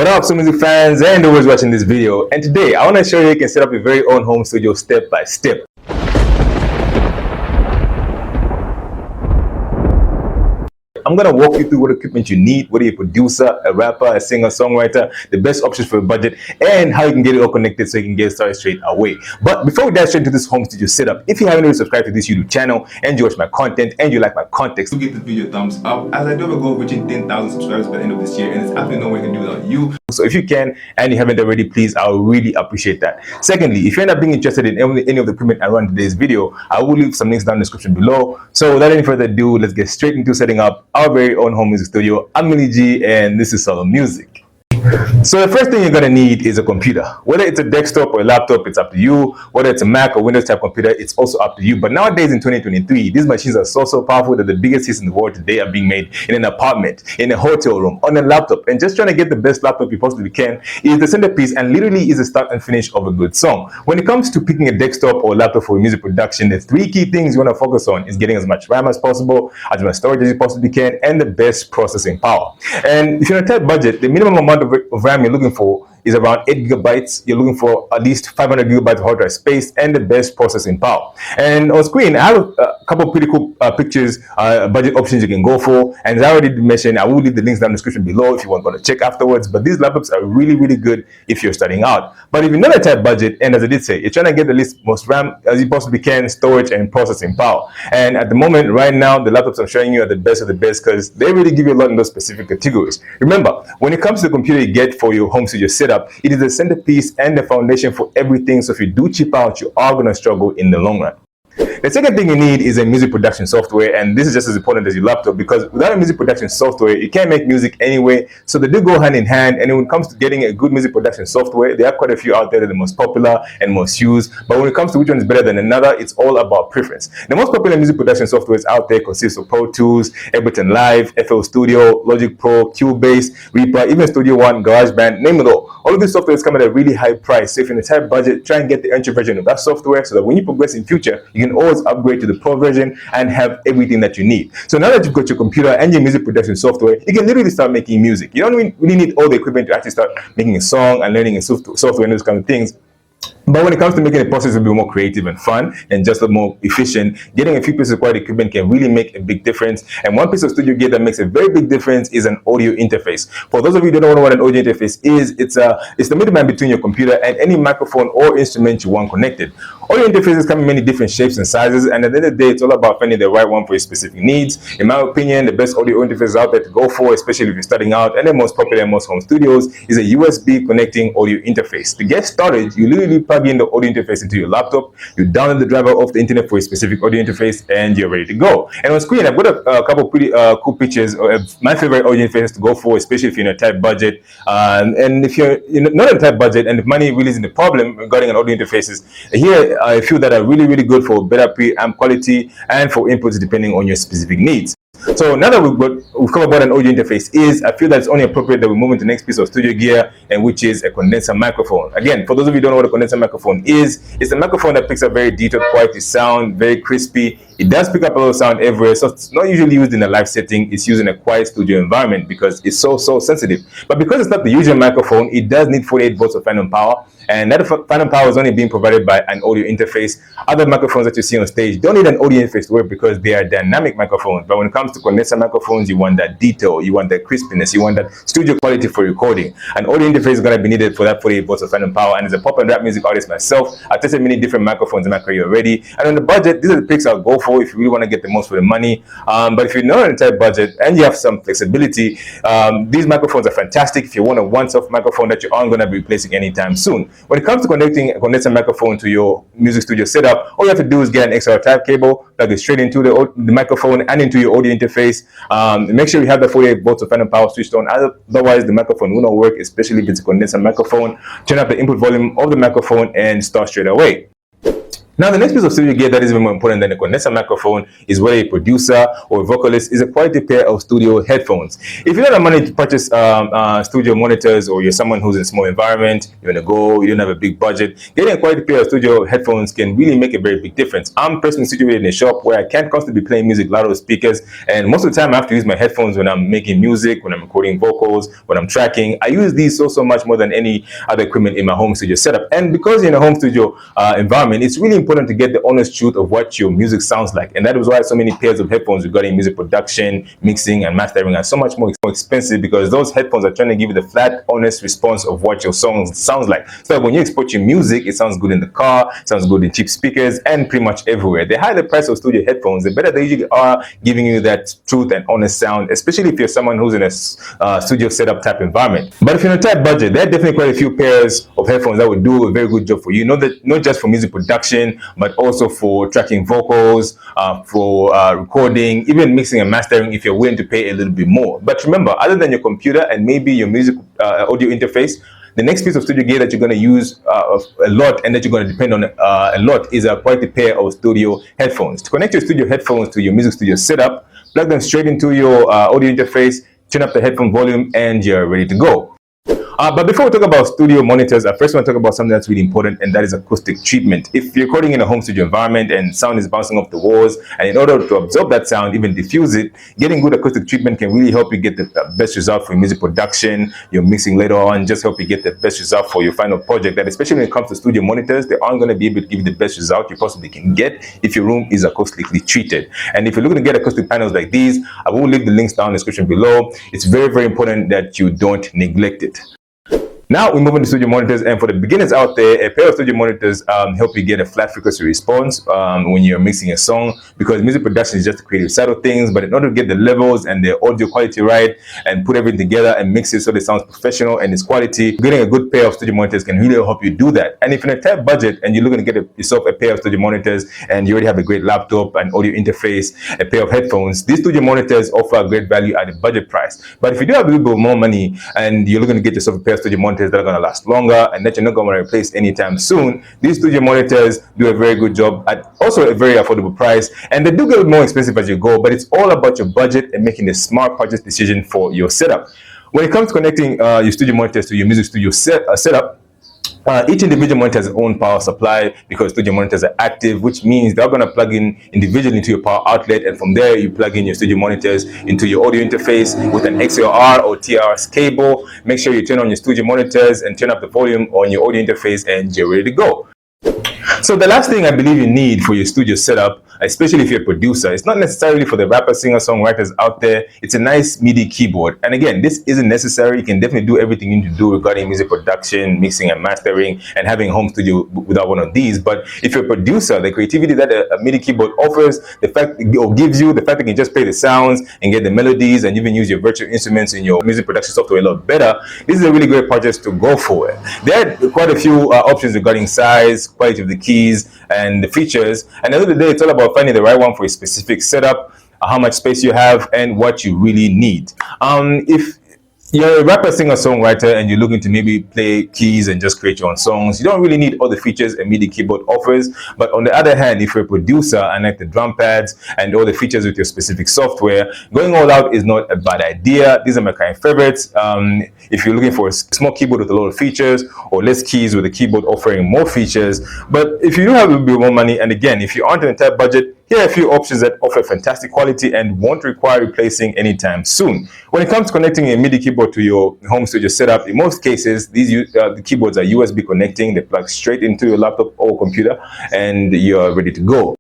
What up, so music fans and those watching this video? And today I want to show you can set up your very own home studio step by step. I'm going to walk you through what equipment you need, whether you're a producer, a rapper, a singer, songwriter, the best options for your budget, and how you can get it all connected so you can get started straight away. But before we dive straight into this home studio setup, if you haven't already subscribed to this YouTube channel and you watch my content and you like my context, give this video a thumbs up as I do have a goal of reaching 10,000 subscribers by the end of this year, and there's absolutely no way I can do without you. So if you can and you haven't already, please, I would really appreciate that. Secondly, if you end up being interested in any of the equipment I run in today's video, I will leave some links down in the description below. So without any further ado, let's get straight into setting up our very own home music studio. I'm Midi and this is Solo Music. So the first thing you're going to need is a computer. Whether it's a desktop or a laptop, it's up to you. Whether it's a Mac or Windows type computer, it's also up to you. But nowadays in 2023, these machines are so powerful that the biggest hits in the world today are being made in an apartment, in a hotel room, on a laptop. And just trying to get the best laptop you possibly can is the centerpiece and literally is the start and finish of a good song. When it comes to picking a desktop or laptop for music production, the three key things you want to focus on is getting as much RAM as possible, as much storage as you possibly can, and the best processing power. And if you're on a tight budget, the minimum amount of RAM you're looking for is around 8 gigabytes. You're looking for at least 500 gigabytes of hard drive space and the best processing power. And on screen, I have a couple of pretty cool pictures, budget options you can go for. And as I already mentioned, I will leave the links down in the description below if you want to check afterwards. But these laptops are really good if you're starting out. But if you're not a tight budget, and as I did say, you're trying to get the least most RAM as you possibly can, storage and processing power. And at the moment, right now, the laptops I'm showing you are the best of the best because they really give you a lot in those specific categories. Remember, when it comes to the computer you get for your home studio setup, it is the centerpiece and the foundation for everything. So if you do cheap out, you are going to struggle in the long run. The second thing you need is a music production software, and this is just as important as your laptop because without a music production software, you can't make music anyway. So they do go hand in hand, and when it comes to getting a good music production software, there are quite a few out there that are the most popular and most used. But when it comes to which one is better than another, it's all about preference. The most popular music production softwares out there consist of Pro Tools, Ableton Live, FL Studio, Logic Pro, Cubase, Reaper, even Studio One, GarageBand, name it all. All of these softwares come at a really high price. So if you're in a tight budget, try and get the entry version of that software so that when you progress in future, you can always upgrade to the pro version and have everything that you need. So now that you've got your computer and your music production software, you can literally start making music. You don't really need all the equipment to actually start making a song and learning software and those kind of things. But when it comes to making the process a bit more creative and fun and just a more efficient, getting a few pieces of quality equipment can really make a big difference. And one piece of studio gear that makes a very big difference is an audio interface. For those of you who don't know what an audio interface is, it's the middleman between your computer and any microphone or instrument you want connected. Audio interfaces come in many different shapes and sizes, and at the end of the day, it's all about finding the right one for your specific needs. In my opinion, the best audio interfaces out there to go for, especially if you're starting out, and the most popular in most home studios, is a USB connecting audio interface. To get started, you literally plug in the audio interface into your laptop, you download the driver off the internet for a specific audio interface, and you're ready to go. And on screen, I've got a couple of pretty cool pictures of my favorite audio interfaces to go for, especially if you're in a tight budget. And if you're not in a tight budget, and if money really isn't the problem regarding an audio interfaces, here are a few that are really good for better preamp quality and for inputs depending on your specific needs. So now that we've covered what an audio interface is, I feel that it's only appropriate that we move into the next piece of studio gear, and which is a condenser microphone. Again, for those of you who don't know what a condenser microphone is, it's a microphone that picks up very detailed quality sound, very crispy. It does pick up a lot of sound everywhere, so it's not usually used in a live setting. It's used in a quiet studio environment because it's so sensitive. But because it's not the usual microphone, it does need 48 volts of phantom power, and that phantom power is only being provided by an audio interface. Other microphones that you see on stage don't need an audio interface to work because they are dynamic microphones. But when it comes to condenser microphones, you want that detail, you want that crispiness, you want that studio quality for recording. An audio interface is going to be needed for that 48 volts of phantom power. And as a pop and rap music artist myself, I've tested many different microphones in my career already. And on the budget, these are the picks I'll go for if you really want to get the most for the money. But if you're not on a tight budget and you have some flexibility, these microphones are fantastic if you want a once-off microphone that you aren't going to be replacing anytime soon. When it comes to connecting a condenser microphone to your music studio setup, all you have to do is get an XLR type cable, plug it straight into the microphone and into your audio interface. Make sure you have the 48 volts of phantom power switched on, otherwise the microphone will not work, especially if it's a condenser microphone. Turn up the input volume of the microphone and start straight away. Now, the next piece of studio gear that is even more important than a condenser microphone is whether a producer or a vocalist is a quality pair of studio headphones. If you don't have money to purchase studio monitors, or you're someone who's in a small environment, you want to go, you don't have a big budget, getting a quality pair of studio headphones can really make a very big difference. I'm personally situated in a shop where I can't constantly be playing music loud on speakers, and most of the time I have to use my headphones when I'm making music, when I'm recording vocals, when I'm tracking. I use these so much more than any other equipment in my home studio setup. And because you're in a home studio environment, it's really important to get the honest truth of what your music sounds like. And that is why so many pairs of headphones regarding music production, mixing, and mastering are so much more expensive, because those headphones are trying to give you the flat, honest response of what your song sounds like. So when you export your music, it sounds good in the car, it sounds good in cheap speakers, and pretty much everywhere. The higher the price of studio headphones, the better they usually are giving you that truth and honest sound, especially if you're someone who's in a studio setup type environment. But if you're in a tight budget, there are definitely quite a few pairs of headphones that would do a very good job for you. Not just for music production, but also for tracking vocals, for recording, even mixing and mastering if you're willing to pay a little bit more. But remember, other than your computer and maybe your music audio interface, the next piece of studio gear that you're going to use a lot, and that you're going to depend on a lot, is a quality pair of studio headphones. To connect your studio headphones to your music studio setup, plug them straight into your audio interface, turn up the headphone volume, and you're ready to go. But before we talk about studio monitors, I first want to talk about something that's really important, and that is acoustic treatment. If you're recording in a home studio environment and sound is bouncing off the walls, and in order to absorb that sound, even diffuse it, getting good acoustic treatment can really help you get the best result for your music production, your mixing later on, just help you get the best result for your final project. And especially when it comes to studio monitors, they aren't going to be able to give you the best result you possibly can get if your room is acoustically treated. And if you're looking to get acoustic panels like these, I will leave the links down in the description below. It's very important that you don't neglect it. Now we move into studio monitors, and for the beginners out there, a pair of studio monitors help you get a flat frequency response when you're mixing a song, because music production is just the creative side of things. But in order to get the levels and the audio quality right and put everything together and mix it so it sounds professional and it's quality, getting a good pair of studio monitors can really help you do that. And if you're in a tight budget and you're looking to get yourself a pair of studio monitors, and you already have a great laptop, an audio interface, a pair of headphones, these studio monitors offer a great value at a budget price. But if you do have a little bit more money and you're looking to get yourself a pair of studio monitors that are going to last longer and that you're not going to replace anytime soon, these studio monitors do a very good job at also a very affordable price. And they do get more expensive as you go, but it's all about your budget and making a smart purchase decision for your setup. When it comes to connecting your studio monitors to your music studio setup, each individual monitor has its own power supply, because studio monitors are active, which means they're going to plug in individually into your power outlet, and from there you plug in your studio monitors into your audio interface with an XLR or TRS cable. Make sure you turn on your studio monitors and turn up the volume on your audio interface, and you're ready to go. So the last thing I believe you need for your studio setup, especially if you're a producer, it's not necessarily for the rapper, singer, songwriters out there. It's a nice MIDI keyboard. And again, this isn't necessary. You can definitely do everything you need to do regarding music production, mixing and mastering, and having a home studio without one of these. But if you're a producer, the creativity that a MIDI keyboard offers, the fact or gives you, the fact that you can just play the sounds and get the melodies and even use your virtual instruments in your music production software a lot better, this is a really great project to go for. There are quite a few options regarding size, quality of the keys, and the features. And at the end of the day, it's all about finding the right one for a specific setup, how much space you have, and what you really need. If you're a rapper, singer, songwriter, and you're looking to maybe play keys and just create your own songs, you don't really need all the features a MIDI keyboard offers. But on the other hand, if you're a producer and like the drum pads and all the features with your specific software, going all out is not a bad idea. These are my kind of favorites. If you're looking for a small keyboard with a lot of features, or less keys with a keyboard offering more features. But if you do have a little bit more money, and again, if you aren't in a tight budget, here are a few options that offer fantastic quality and won't require replacing anytime soon. When it comes to connecting a MIDI keyboard to your home studio setup, in most cases, the keyboards are USB connecting. They plug straight into your laptop or computer, and you're ready to go.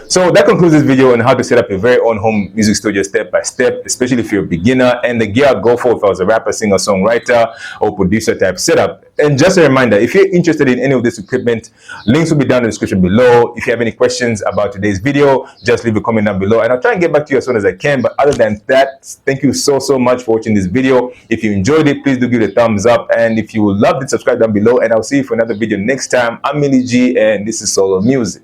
So that concludes this video on how to set up your very own home music studio step by step, especially if you're a beginner, and the gear I'd go for if I was a rapper, singer, songwriter, or producer type setup. And just a reminder, if you're interested in any of this equipment, links will be down in the description below. If you have any questions about today's video, just leave a comment down below and I'll try and get back to you as soon as I can. But other than that, thank you so much for watching this video. If you enjoyed it, please do give it a thumbs up. And if you loved it, subscribe down below, and I'll see you for another video next time. I'm Midi G, and this is Solo Music.